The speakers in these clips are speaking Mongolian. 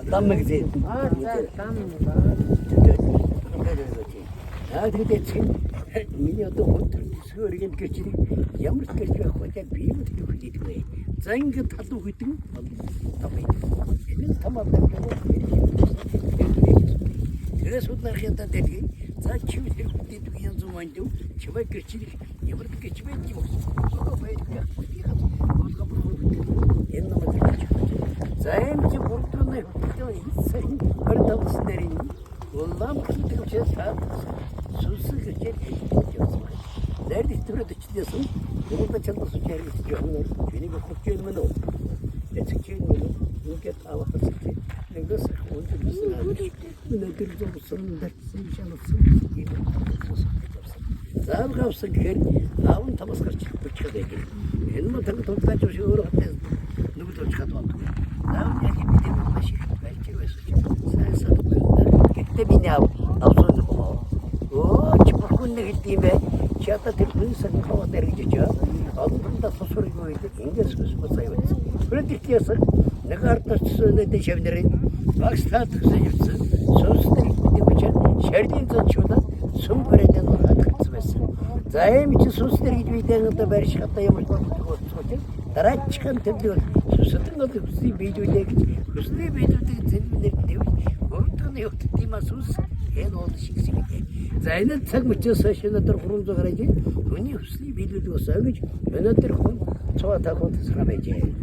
담맥이 돼. 근데 지금 미녀도 어떤 소리가 그치리 ямар 그치리 хотя 비브 되게 거야. 장기 타도 그때 담맥. 이건 담아도 그래서 나한테 되게 자 키우들 그때 그냥 좀 완전 제발 그치리 ямар 그치리 좀 그거 봐야 옛날에 자임지 볼트는 있어요. 그러다 무슨 내리니? 원남 그때 제가 수수께 제가 내리 들어도 치려서 그것도 전부 수치를 지어는 괜히가 걱정이면 대책이면 이게 다 왔을 때 내가 언제 무슨 하지? 내가 좀 쓰는데 쓰시는 이거 자가 없을 게 아무 타바스까지 붙여 되게 옛날 돈 가지고 쇼로 할 누구도 찾아와 나는 얘기 믿는 것이 발전해서 살살 그때 비냐 나서는 거 지금 내기 때문에 제가 들은 생각하고 내리죠 어떤다 소소리고 이제 인계서 싶었어요 그런데 뒤에서 내가 알았을 때 제대로 막 스타트에서 했어 소스들이 그때 셔딘서 주다 숨버려 되는 거 같았어 자임이 소스들이 주의되는 거 버리시 갔다 염을 거고 소체 다라치칸 때도 수스든 것도 없이 비주되기 그스네 비주되기 재밌는데 그것도 역티마 수스 해놓은 식식이게 자이는 책 묻혀서 신어들 구름도 가라지 눈이 없이 비주도 싸우지 연어들 좋아다 കൊണ്ട് 사람이지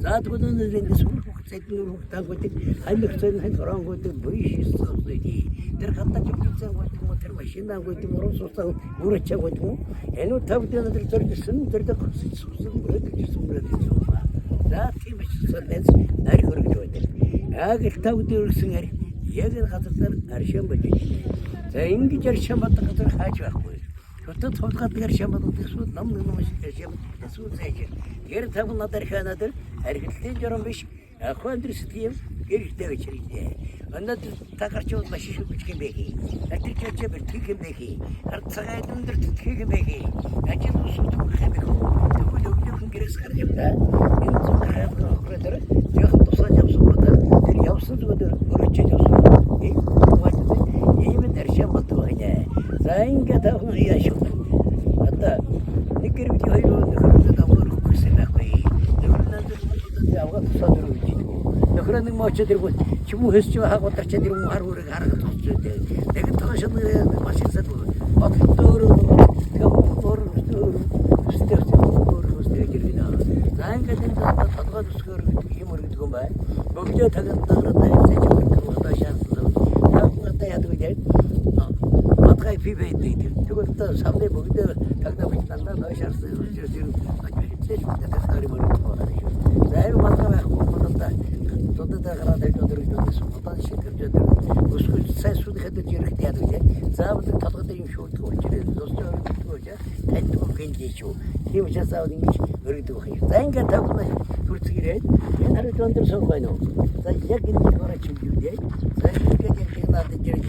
자두고는 이제 술 세트로 당고 때 알력선 한 그런 것도 보이시스 없지 들어갔다 좀 입장 같은 거 들어 마신다 것도 모르 소상 모르쳐 가지고 애노 타부터들 저렇게 쓴 저렇게 소상 그렇게 자 팀이 선댄스 나리 그렇게 줘야 돼 아그 타부터 승아리 얘들 가서들 아시안 버지 자 인기절 시험 받다 가서 하지 않고 그것도 똑같은 시험 받을 때 수 남는 놈이 시험 수 세게 얘를 타고 나들 하나들 알겠지 저런 비시 아콘드스티엠 이렇게 되게 언나들 다 같이 온 맛이 쉽게 배기 아트처처 버티게 배기 알차가 있는들 특히게 배기 아직도 수도 해배고 누구 그래서 가르쳤다 인좀 하고 그러더라 제가 또 사잡수거든 그 yapsındır 그렇지 줬어 이 맞지 이면 대시한 것도 아니야 자인가 다 이야쇼 맞다 니께를 뒤로 그러면서 담으로 그 생각이 너희들한테 아무가 사들어 있지 그러는 뭐 어쩌들고 지금 회수지와 하고 딱 제대로 뭐 하루 그래 가라가 뒀을 때 내가 터셨는데 맛있어도 어떻게 떠오르 그거를 자인가 된다 다가도 스거를 힘을 두고 봐 먹자 다갔다 그랬다 했지 그거 다시 안 쓰고 다갔다 해도 이제 마트에 비벼있대 그것도 3대 먹이다 다가다 있단다 다시 안 쓰고 지금 아주 세주한테 살이 버리고 하죠 자유 마트에 먹었다 또다 가라 될 거들이 좀 어떤 시들 저들 무슨 세수도 해도 저렇게 돼야 되지 자부터 다가다 쇼트 거지 도스터 거지 핸드폰 괜찮죠 힘이 싸우는 게 그래도 자인가 타고 그렇지래 옛날에 돈들 서 봐요 자 이제 거라 준비돼 자 이렇게 나한테 저기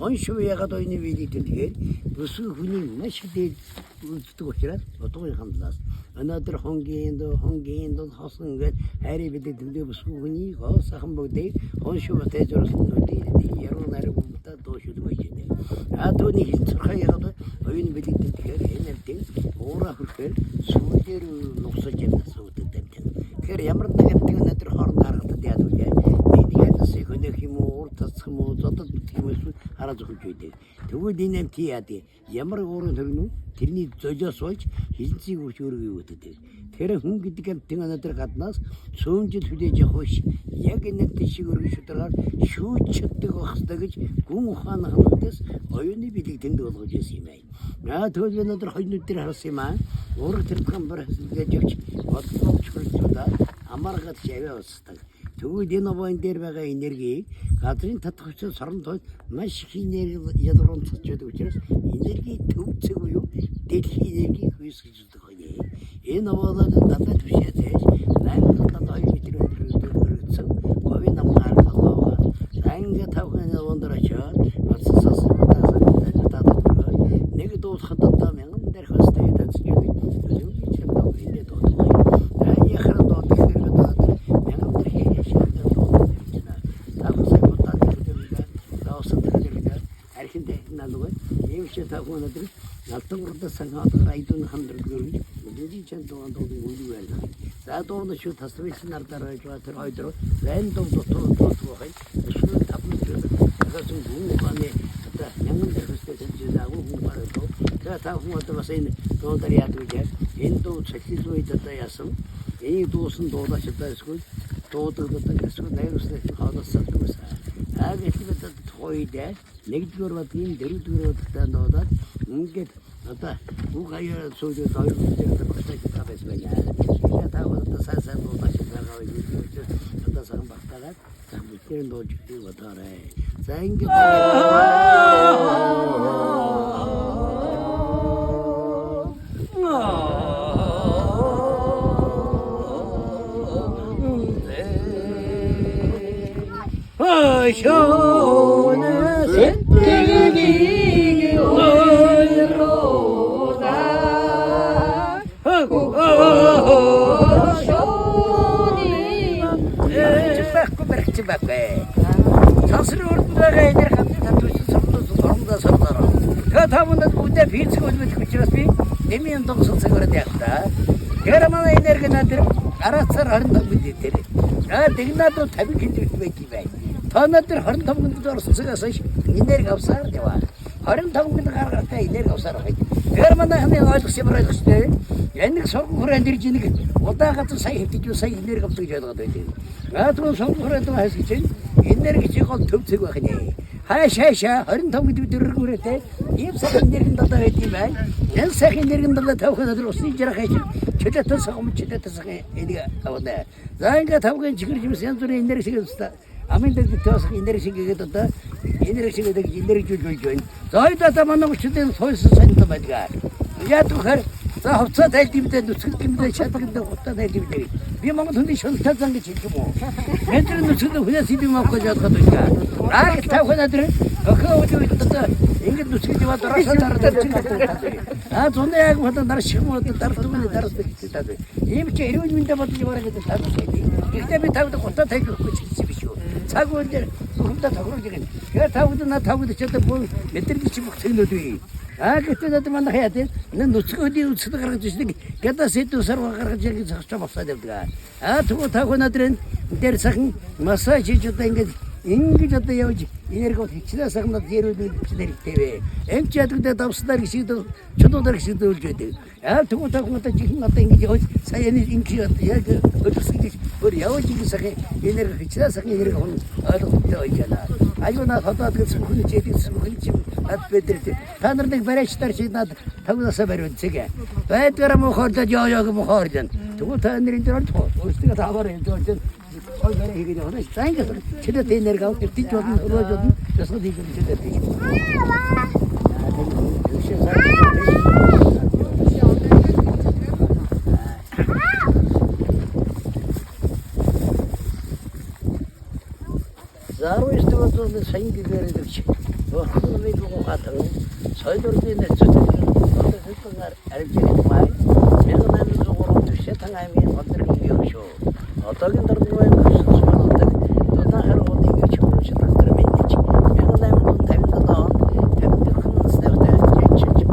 혼쇼에 가도 있는 위기 때문에 무슨 분이 마시대 또 그렇지라 어떻게 한다 하나들 홍게인도 하선 것 해리비데 들도 무슨 분이 거사 한번 돼 혼쇼가 대저로 생각이 여러 날부터 도시도 있지 아 돈이 hir처하게 가도 оюун бэлэгдэн тэгэхээр энэ амтын уураа хүрхээр сүүлээр нугсаж явнаас үүдтэй. Тэгэхээр ямар нэгэн өнөөдөр хооронд харагдаад яа вэ? Энийг ядсан хөнөх юм уу, ур тасах юм уу, зодод битгий юм уу хараа зохиж байдаг. Тэгвэл энэ амт яадаг? Ямар уурын хөрнө? Тэрний золиос болж хилэнцгийг үрч өргөе гэдэг. Тэр хүн гэдэг амтын өнөөдөр гаднаас цөөнжил хүлээж явах биш. Яг энэ тийшээ өргөж шударгаар шүүчдэг байх хэрэгтэй гэж гүн ухааны хамтаас оюуны бэлэг тэнд болгож ирсэн юм байна. Тэгвэл өнөөдөр хойнууд дээр харсан юм аа. Ураг тэрхэн бар гэж явж бодлооч хөрчлөө амаргад яваа устдаг. Тэгвэл энэ овон дээр байгаа энерги газрын татгавч сорон тоо маш их энерги ядуурч чаддаг учраас энерги төвцөг буюу дэлхийн энерги хүйсгэж өгдөг байна. Энэ овоолоо дандаа түшээтэй 8.2 метр өргөцсөн говийн намгаар болоо. Анги тавхан ондорочоо процессос татдаг. Нэг дуусахад одоо мянган дээр хөстэй татж байдаг. Юу ч юм уу энэ доо. Аа яхаа доо тэгэхээр мянган дээр хийшээ доо. Тавхсай бодаад гэдэг даасан дээр архиндээ наалгүй. Ийм ч тавхан өнөдөр алтгуурда сангаатгаар айдун хамдраг görüş. Бидний чанд доо үгүй байлаа. За дооно шүү тасвэлсэн ардаар байж байгаа тэр хоёроо рандом дотор байгаа. Эсвэл тавны гэсэн хүн баны одоо мянган дээр хөстэй зэнжээгүй хүн бараа. Тэгээ та хүмүүс бас энэ доодар яадаг гэж энэ дуу цэглэл үед одоо яасан. Энэ дуусан дуудаач одоо эсвэл дуудаг эсвэл найруулсан хаалаас салдаг байсан. Гэхдээ тохойдээ нэгдүгээр бадгийн дөрөвдүгээр бадтай дуудаад ингээд одоо бүх аяа сууж хоёр хүнтэй багтаж байгаа байсан. Тэгээ та одоо сайн дуудаач байгаа үед одоо сайн багтаагаад та бүхэн дууж бодоорой. За ингээд şöyle settiğini oyroda çıbak be tasır ortada gaydır kapı tatusu sorumda sorumlar katamında bu da bir çıkılmış kuçurası demeyen doksan sigara yakta yaramana enerji nedir araçlar arında bu dedir tinggal tuh tapi kita bagi baik Tanatır harın tamamını doğrusu sayış enerji avsar diye var. Harın tamamını karartta enerji avsar var. Germanda hani aylık sebebi işte. Yani sorun kurandiricilik. O da katı sayı heptiği sayı enerji avsar diyordu dedi. Atın sorun kurandı var için enerji çıkan tüm var ne. Haşa harın tamamını bitir kurete. Hepsi enerjinin dadı ettiği ben. En sayı enerjinin dadı tavuklar olsun icra kaçır. Çete sakın enerji avda. Zaten tavukun çıkırcımız sen sonra enerji çıkırsa. Amin dedi tasık enerji gibi de enerji gibi de enerji join. Zayda tamamını uçtu soysu sen de badgar. Ya tukar sa hafta teltimde nuskimde çatıkında hafta teltimde. Bir mamut hundi şun tazan geçti bu. Metrin nuskunda huyasıydı mı koca kadınca. Rak tavanadır. Akı odu da İngiliz nuskiti var tarasa tarasa çıktı. Ha sonra ya bu da şıkmadı tartımını tartı gitti tabii. İyi bir şey 20 minute batı var gitti tabii. İşte bir tavuk da hafta teltimde çıktı bir şey. 사고 이제 그럼다 다 그러지. 걔 타고도 나 타고도 저도 뭐 몇들 기치 못 생겨도. 그때 나도 만나 해야 돼. 난 놓치고 어디 놓치다 가라 주시는 걔다 세트 서로 가라 저기 좀 없어야 됩니다. 두고 타고 나들은 데리 sak 마사지 줬다 인기 줬다 여지. 이ner고 지나 sak나 데려도 지들이 대회. 엠치아도 답스다 기시도 저도들 기시도 줘야 돼. 두고 타고 나다 지금 나다 인기 사연이 인기가 야 어떻게 우리 야오지기 sak에 에너지 지나 sak에 에너지 온 아도 있잖아. 아주 나 하다 그 순간이 제일 순간이 지금 앞에들이 다들들 베레시터 지나 타고서 버려 지게. 배트라 뭐 거다 저저그 뭐 거든. 두고 다들이 들어 우리가 다 버려 저 거기에 이게 되는 사이가 제대로 된 내가 어떻게 좀 어려워졌든 그래서 되게 제대로 되게. Zaru istiyorsanız sayın giderilirse. Bu hanımı bu kadar. Soydurduğunda çocuklar çocuklar erkek var. Benim zorum düşe tanayım oturup yok şu. Otağın tarafından kısıtlı oturup. Daha her odaya geçiyor şu taktırım edici. Benim bunun tevinde daha tevinde kınız devde. Çocuk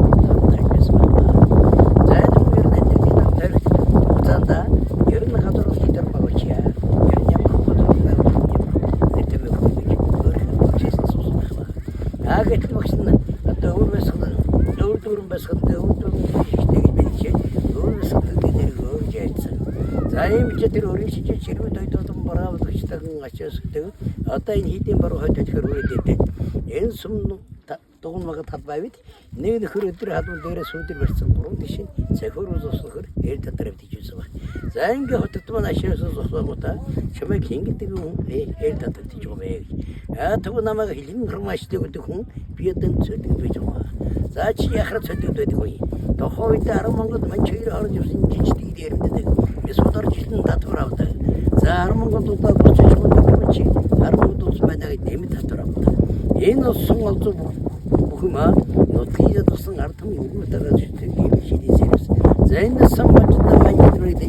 Гэтэл багшна одоо өөр дөрөн басгал өөр дөрөн хийхтэйг бэлчээ. Өөр басгал дээр өөр жайцсан. За ийм ч тэр өөрийн шижил ширүү дойдолон бараа өгчтэйгэн ачаас гэдэг. Одоо энэ хийдийн баруун хойд төлхөр үрээдээ. Энэ сум дугнамаг талбайд нэг нөхөр өдөр халуун дээрээ сүүдэр барьсан буруу тишин цахиуруу зоснохор ээр татарав тийжсэн баг. За ингээ хотод маань ашаас зогсоогота чамайг хингэдэг хүн ээр татар тийж байгаа. Тэгвэл намайг хилэн хурмаачдаг гэдэг хүн биедан цэдэг байж байгаа. За чи яхаар цэдэг байдаг вэ? Тохойд 10 Монгол мань чир орж явсан жижиг дээрэмдэг. Эсвэл жилэн татвар авдаг. За 10 Монгол удаа буцаж байгаа чи 10 Монгол улс байдаг нэмэт татвар авдаг. Энэ усан олзуу бүхмаа нотгийд тусан ард түмэн өгөөдөрөж тийм шидисээс. За энэ самбаттай маньдрыг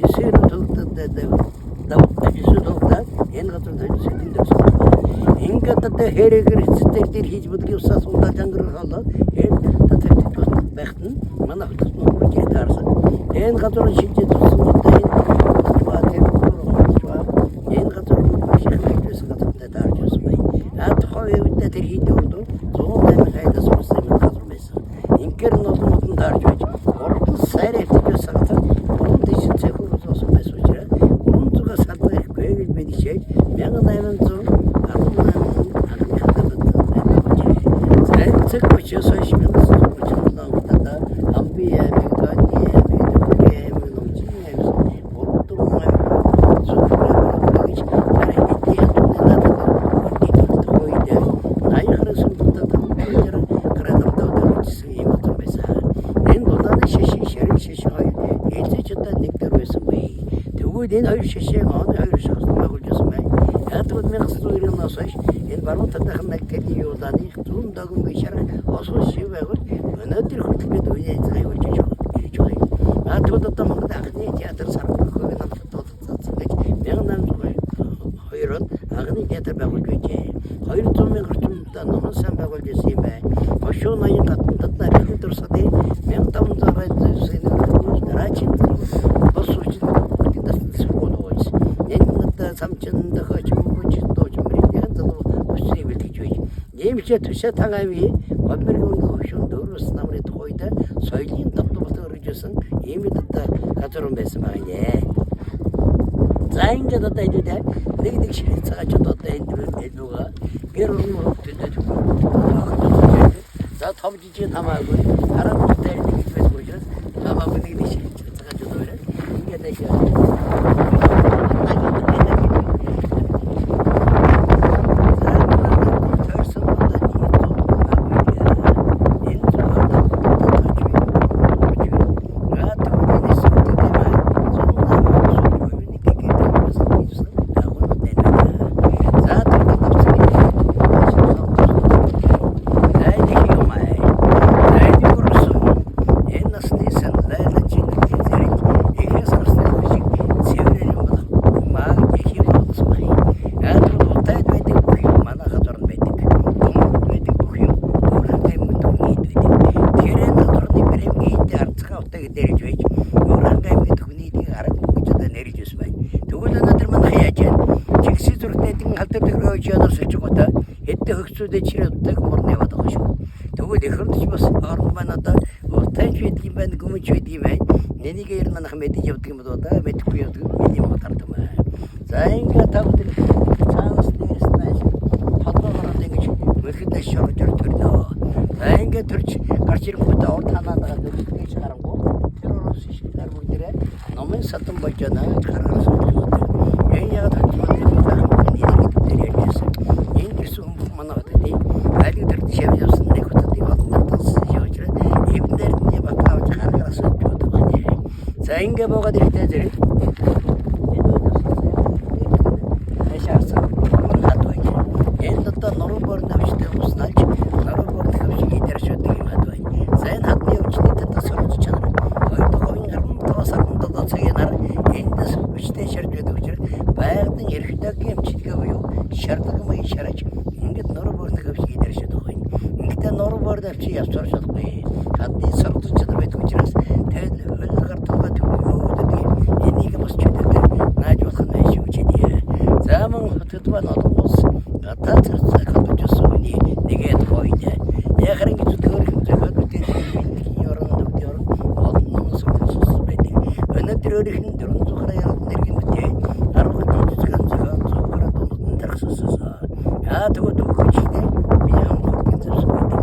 эсээр төгтөд давтагдаад энэ газар төсөөлсөн дэвсэн. Ингээд одоо хэрэгэр хэцээр дээр хийж бүдгийн усаас удаа жангар халаад энэ татвар байхад нь манай хотод нөхөр гэрээ таарсан. Энэ газар шилжиж тусан одоо энэ газар шихрэхээс гадтай таарч байна. Тухайн үед тэр хийдэг урд 108 хайдас болсон газар байсан. Ингээр нолмодон таарч байж урд сайр хэвчээсэн гатар урд дэшин цэхүүр зоосон байсан учраас урд зүгээс салбарыг гээвэл мэдчихээ 1800 энэ хоёр шишээ оны хоёр шахсан байгуулжсэн байна. Ятгад 1990-аас хойш энэ баруун талынхан нэг тэрний юулааны зүүн даган бишарах осгол шив байгуул өнөөдөр хөтөлбөд үеэ зайлуулж ирж байна. Ятгад одоо Монгол анхны театр сарховын намтад тооцсон гэж 1802 онд анхны театр байгуулж байжээ. 200 мянган орчимтой номон сан байгуулж ирсэн юм байна. Хошоо ноён гадна татна бид дурсады 1500 зэний дараачин самчинда хочу мөчтөө чимрийн залуу өсөй бэлгэж байж. Нэмчээ төшөө тагави гомбэргийн хошуун дөрөс намрын тухайда соёлын давтамжтай өргөжсөн ийм одоо газар байсан байна. За ингээд одоо идэ нэг шиг цагаач одоо энэ дөрөвдөө гэр өрнө хөтөд. За том жижиг хамаагүй хараа дээр нэг гэж байсан учраас хамаагүй нэг шиг цагаач одоо байна. Ингээд хөксүүдээ чирээдтэй хурд яваад байгаа шүү. Тэгвэл эхэрдэж бас орон маань одоо уртайч байдаг юм байна, гүмж байдаг юм байна. Нэнийг ер манайх мэдэж явдаг юм бол одоо мэдэхгүй явдаг миний матардаг юм. За ингээд тавд цаанаас дээрс байж тодлоороо ингэж мөрхөдөө шорж төрнөө. За ингээд төрч гарч ирэнгүүтээ урд ханаагаа дөрвж гарангуу тэр орос шишгээр бүгдээрээ номын сатан болж байна. Хараас энэ яг за ингээ богод ихтэй зэрэг яшаарсан хатвай. Энэ одоо нуруугаар навчтай уснаач нуруугаар навчиг идэршүүдэг юм хатвай. За энэ хатны өвчтөд одоо сурч чанар. Хоёрдугаар гарсан тоосахын одоо цагийнаар эндээс өвчтэй шарж байдаг учраас байгалийн эрхтэйг эмчилгээ буюу шардаг мэй шараж ингээд нуруугаар навчиг идэршүүдэг байна. Ингээд нуруугаар навчиг явцарч чадахгүй. Хатны сурч чанар байдаг учраас тэгэл хотод маань олон улс гадаа цацаа хатчихсан үний нэгэд хойд. Яхаар ингэж төрөх зөвхөн бидний ёронд олон сүнс байдаг. Өнөөдөр өөрийнх нь 400 гаруй нэргэн бүтэй 10 жижигхэн зөвхөн зөвхөн дунд тархсасаа. Яа тэгвэл үхчихтэй би хамгаалсан зөвсөн байдаг.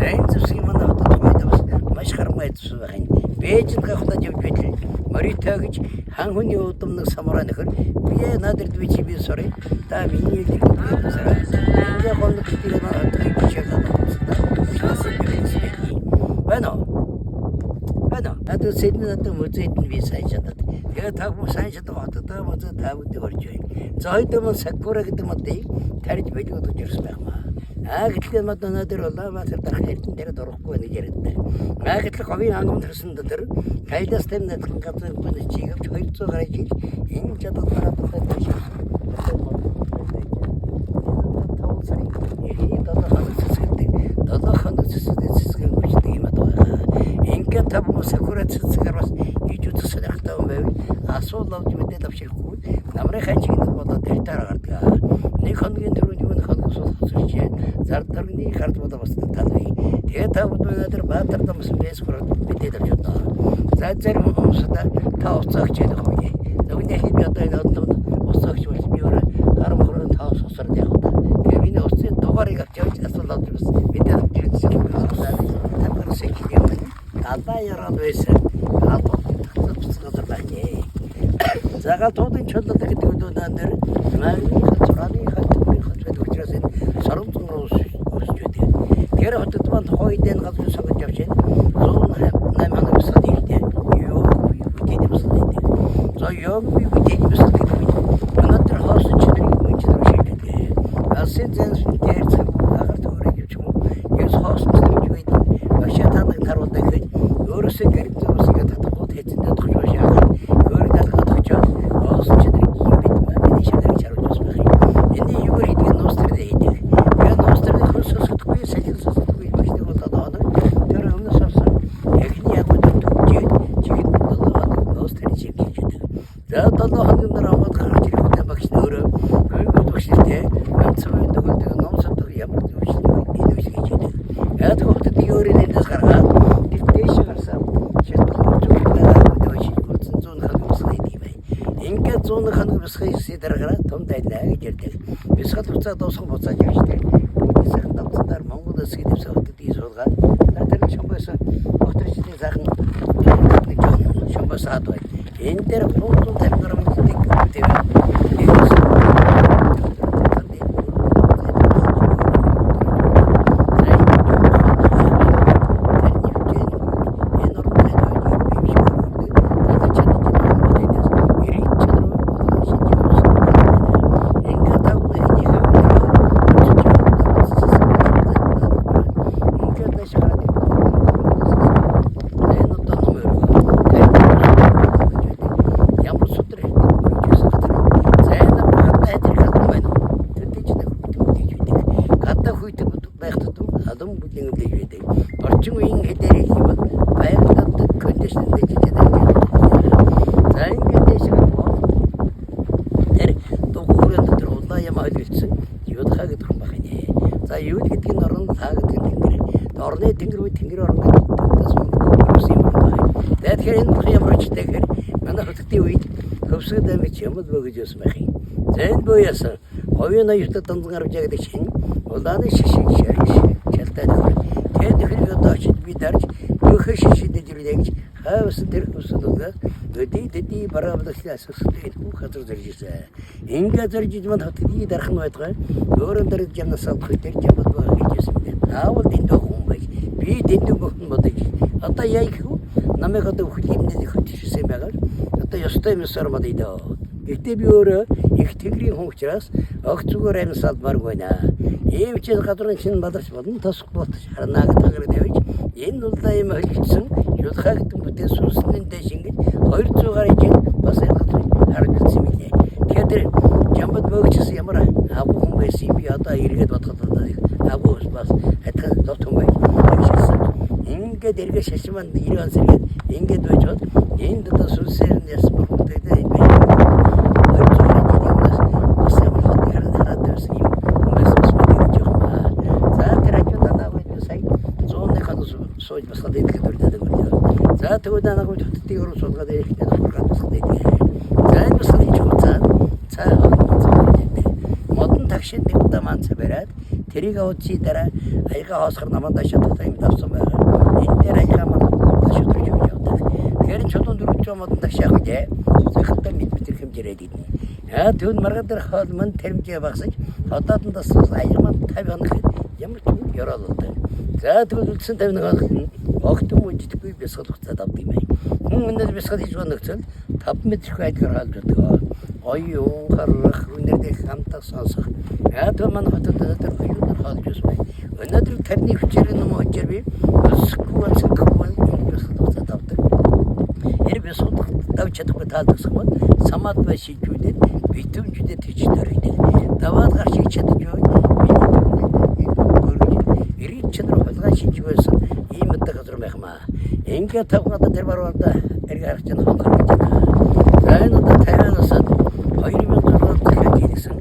Зайн зөвсгийн манай хотод байдагс маш хармай зөвсөн байна. Бээжинд гахтаж явж байдлаа. Моритоо гэж хан хүний удамнаг самураа нөхөр би надад би чи би сорой та миний л ингээ гондог тийм байна надад сэднэд мөзэд нь би сайн чадаад тэгээ та хүмүүс сайн чадаад одоо мөзөд тавд орж байна. За ойдом сакура гэдэг модыг тарж байж удаж ирсэн байна. Гэтэл надад улаанбаатар дарах эрдэн дээр дурахгүй нэг яриадтай. Гэтэл говийн хангамд төрсөн дотор кайлас тэмнэт газар гүн чигэвч 200 гаруй жил энэ чадвар гараад байж. Ингээд табу сакура цэцгээр бас иж үзсэн хэрэгтэй юм байв. Асуул авч мэдээд авчихгүй. Намрын хажигд болоод дэртээр гардаг. Нэг хоногийн түрүүний өмнө хоног суулгаж зардаргны гард болоо бас талбай. Тэгээ табууд өнөөдөр баатар дамс бэс хүрээд мэдээд авч удаа. За зарим хүмүүсдээ та уцаагч яах вэ? Зөвхөн хий би одоо энэ одод уцаагч болж би өөрөө гар мохрон та усаар яг удаа. Тэгээ миний уцын дугаарыг авч явж асуул авч бас мэдээд авч ирсэн. Тамир сэкий юм. Алдаа яраад байсан. Алдаа байна. Заgal туудын чөлөөд гэдэг үднээр магны хацраны хатны хацрын учраас сарамцсан өсч байдаг. Тэр хотод манд хойдын газар согж явж байна. 108 хоног сад ирдэ. Юу гэдэг юм бэ? За юу гэдэг юм бэ? Өнөөдөр хоосон чиний мөчөөр шийддэг. Асын зэнс дээр цаг агаар төрөж юм. Яс хоосон гэж байдаг. Башаатанг таруулдаг гэж өөрөөсөө гэрэг зурсгээ татгууд хэзэндээ тохиож яах. Өөрөөр татгаж хоосон чиний юм бид манай шадрыг чаруулж байна. Энэ юу гэдэг нь ностер дээр. Яг ностер хөсөсөхгүй салхисохгүй бишдэг болоод тэр өмнө сарсан. Эхний яг үдтүгжээд чигэд ностер чигэд. За 7 хоногийн дараа мод гарч ирэх үедээ багш нөрөө гойгод багштэй ганцхан дөгөлдөг номсодог ямар зүйл энэ үсгэж идэв. Яг хөлтөд өөрийн нэдэс гаргаад дэвтэйш гарсан. Шатгалж ингээд 100 хоног босхийсээ дараагаар том дайлаа гэж ярьдаг. Бисгал хуцаа дуусах буцааж явждаг. Бүдээсийн давцаар Монгол эсгийн дэвсгэрт ийсуулгаад надад шомбоос огтрчдын сайхан шомбоос хадвай. Энэ дээр 150 грамм гэдэг орчин үеийн хэдээр их юм баярлалт кондишн дэж байгаа. За ингээд шиг тэр дугуурын дотор улаан юм ойлголцсон юудхаа гэдэг юм байна. За юу гэдэг нь орон хаа гэдэг нь тэнгэр. Орны тэнгэр үе тэнгэр орон гэдэгтээс юм байна. Тэгэхээр энэ ямар ч тэгэхээр манай хөтгтийн үед хөвсгөд амич юм бөгөж өсөн байх юм. За энэ буяасан говийн аюултай дандан гарч байгаа гэдэг чинь улааны шишиг шалтай нөхөр. Тэгэхээр одоо ч би дарж өөхөө шишидэд ирлээ гэж хавс тэр хөсөлгөө өдий бараалчлаа асуусан бүх газар зорж ирсэн. Ингээ зорж идмэн хотгий дарах нь байдаг. Өөрөө дарж ямнасаа хөтер жамбал байгаа гэж хэлсэн. Аавал дэндөө хүн бай. Би дэндөө бүхэн бодож. Одоо яг намайг одоо хүлэмжтэй хөтөшсөн байгаа. Одоо ёстой юмсаар модидоо. Гэтэ би өөрөө их тэнгэрийн хүн учраас огт зүгээр амьд салбаргүй байна. Ийм ч гадрын чин бадарч болно тосох бот харнаа гэдэг тавьж энэ улаан юм хөлгцсөн юудхаа гэдэг бүтээн сүнсний дэш ингэж 200 гаруй жил бас энэ харж ирсэн мэлээ. Тэгэхээр жамбад бөгчс ямар агуу хүн байсан би одоо эргээд бодоход агуу бас адилхан зовт хүн байсан. Ингээд эргээ шашман 90 он сэргээд ингээд байж бод энэ одоо сүнсээр нь яс бүрдээд энэ тэгвэл анаагүй төдтгийг рүү суулгаад ирэхдээ хургаад босгоно. За энэ босгож хийж хуцаа. Цаа модон такшид нэг удаа манца бариад тэрийг авчи дараа аяга хоосгор намандаа шатдаг юм давсан байгаа. Энэ дээр аяга мод шудрж явдаг. Тэгэхээр чулуун дөрвч модон такш яг үгүй. Захтай мэдбитэр хэмжээрээд идэнэ. Яа тэгвэл марга дээр хоол мань тэрмжээ багсаж одоодонд бас аяга мод 50 хоног ямар ч юм ёроолтой. За тэгвэл үлдсэн 50 хоног огтом үжидгүй бясгал хугацаад авдаг юм байна. Хүн өнөөдөр бясгал хийж байгаа нөхцөл 5 метрх айдгаар хаалж байдаг. Оюун гарах үнэрдээ хамтаа сонсох. Яагаад манай хотод өнөөдөр оюунаар хаалж байна. Өнөөдөр тарны хүчээр юм уу гэж би өсөхгүй бясгал хугацаад авдаг. Энэ бясгал давж чадахгүй таалдсан бол самаад бай шийдвүлээд битүүнжүүдэд хийж дөрөйдэй. Даваад гарч хийж чадчих. Ирээд чанар хулгай шийдэж байсан ийм өдөө газар байхмаа. Ингээ тавгада тэр баруунда эргээр чинь хонхор гэж байна. За энэ удаа 50-аас 2000 доллар захиад хийсэн.